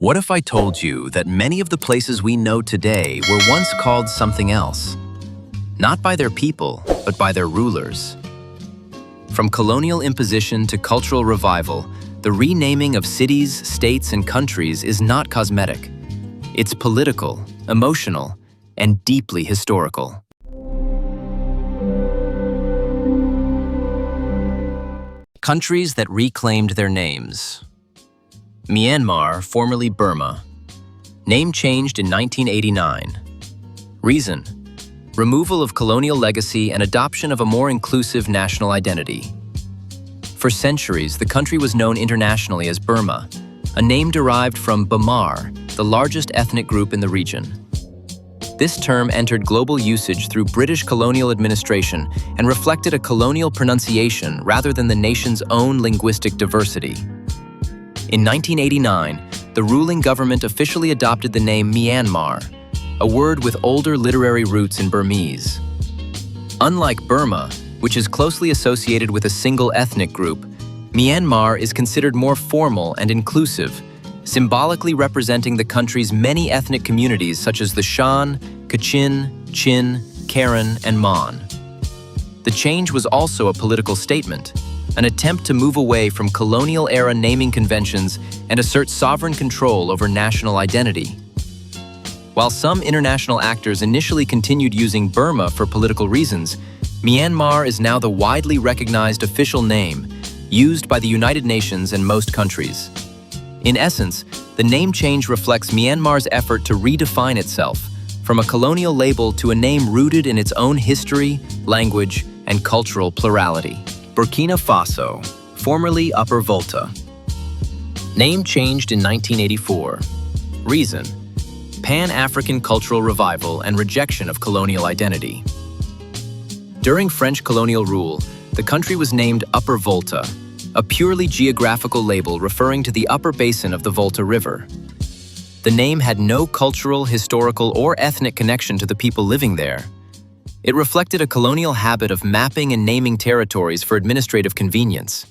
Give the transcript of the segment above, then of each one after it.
What if I told you that many of the places we know today were once called something else? Not by their people, but by their rulers. From colonial imposition to cultural revival, the renaming of cities, states, and countries is not cosmetic. It's political, emotional, and deeply historical. Countries that reclaimed their names. Myanmar, formerly Burma. Name changed in 1989. Reason: removal of colonial legacy and adoption of a more inclusive national identity. For centuries, the country was known internationally as Burma, a name derived from Bamar, the largest ethnic group in the region. This term entered global usage through British colonial administration and reflected a colonial pronunciation rather than the nation's own linguistic diversity. In 1989, the ruling government officially adopted the name Myanmar, a word with older literary roots in Burmese. Unlike Burma, which is closely associated with a single ethnic group, Myanmar is considered more formal and inclusive, symbolically representing the country's many ethnic communities such as the Shan, Kachin, Chin, Karen, and Mon. The change was also a political statement, an attempt to move away from colonial-era naming conventions and assert sovereign control over national identity. While some international actors initially continued using Burma for political reasons, Myanmar is now the widely recognized official name used by the United Nations and most countries. In essence, the name change reflects Myanmar's effort to redefine itself from a colonial label to a name rooted in its own history, language, and cultural plurality. Burkina Faso, formerly Upper Volta. Name changed in 1984. Reason: Pan-African cultural revival and rejection of colonial identity. During French colonial rule, the country was named Upper Volta, a purely geographical label referring to the upper basin of the Volta River. The name had no cultural, historical, or ethnic connection to the people living there. It reflected a colonial habit of mapping and naming territories for administrative convenience.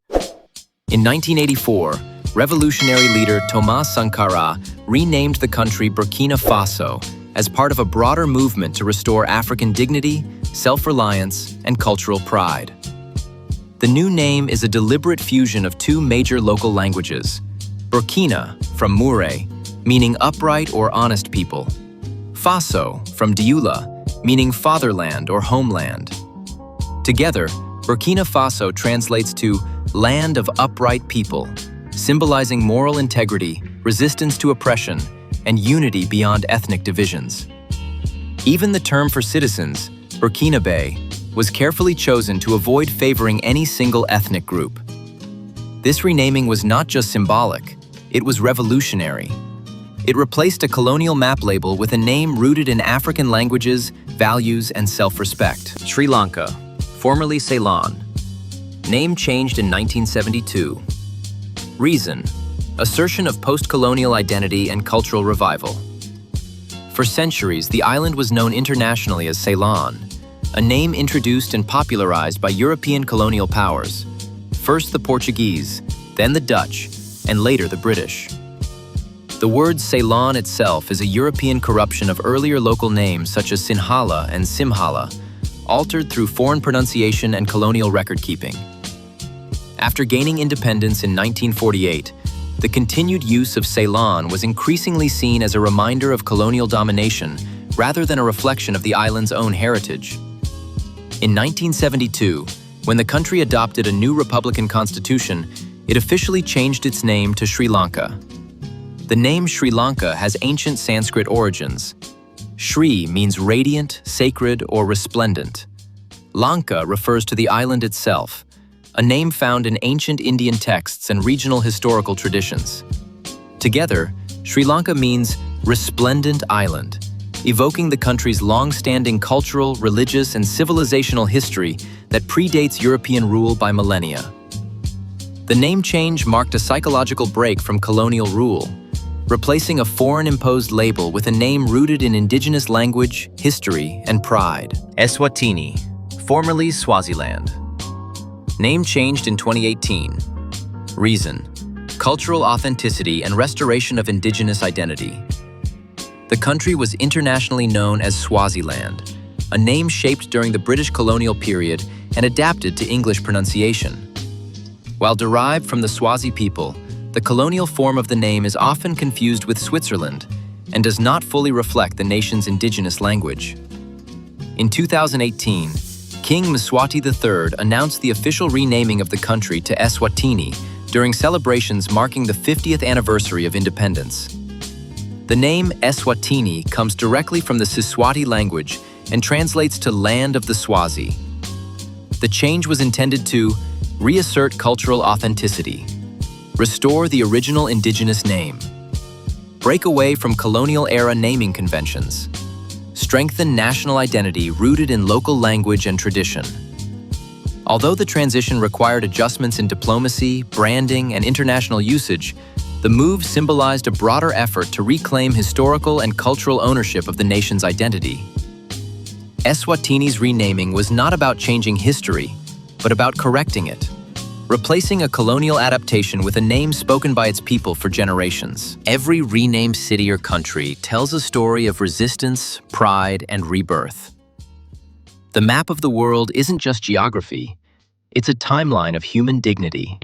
In 1984, revolutionary leader Thomas Sankara renamed the country Burkina Faso as part of a broader movement to restore African dignity, self-reliance, and cultural pride. The new name is a deliberate fusion of two major local languages: Burkina, from Mure, meaning upright or honest people; Faso, from Dioula, meaning fatherland or homeland. Together, Burkina Faso translates to land of upright people, symbolizing moral integrity, resistance to oppression, and unity beyond ethnic divisions. Even the term for citizens, Burkinabe, was carefully chosen to avoid favoring any single ethnic group. This renaming was not just symbolic, it was revolutionary. It replaced a colonial map label with a name rooted in African languages, values, and self-respect. Sri Lanka, formerly Ceylon. Name changed in 1972. Reason: assertion of post-colonial identity and cultural revival. For centuries, the island was known internationally as Ceylon, a name introduced and popularized by European colonial powers. First the Portuguese, then the Dutch, and later the British. The word Ceylon itself is a European corruption of earlier local names such as Sinhala and Simhala, altered through foreign pronunciation and colonial record-keeping. After gaining independence in 1948, the continued use of Ceylon was increasingly seen as a reminder of colonial domination rather than a reflection of the island's own heritage. In 1972, when the country adopted a new republican constitution, it officially changed its name to Sri Lanka. The name Sri Lanka has ancient Sanskrit origins. Shri means radiant, sacred, or resplendent. Lanka refers to the island itself, a name found in ancient Indian texts and regional historical traditions. Together, Sri Lanka means resplendent island, evoking the country's long-standing cultural, religious, and civilizational history that predates European rule by millennia. The name change marked a psychological break from colonial rule, replacing a foreign-imposed label with a name rooted in indigenous language, history, and pride. Eswatini, formerly Swaziland. Name changed in 2018. Reason: cultural authenticity and restoration of indigenous identity. The country was internationally known as Swaziland, a name shaped during the British colonial period and adapted to English pronunciation. While derived from the Swazi people, the colonial form of the name is often confused with Switzerland and does not fully reflect the nation's indigenous language. In 2018, King Mswati III announced the official renaming of the country to Eswatini during celebrations marking the 50th anniversary of independence. The name Eswatini comes directly from the Siswati language and translates to Land of the Swazi. The change was intended to reassert cultural authenticity, restore the original indigenous name, break away from colonial-era naming conventions, strengthen national identity rooted in local language and tradition. Although the transition required adjustments in diplomacy, branding, and international usage, the move symbolized a broader effort to reclaim historical and cultural ownership of the nation's identity. Eswatini's renaming was not about changing history, but about correcting it, replacing a colonial adaptation with a name spoken by its people for generations. Every renamed city or country tells a story of resistance, pride, and rebirth. The map of the world isn't just geography, it's a timeline of human dignity.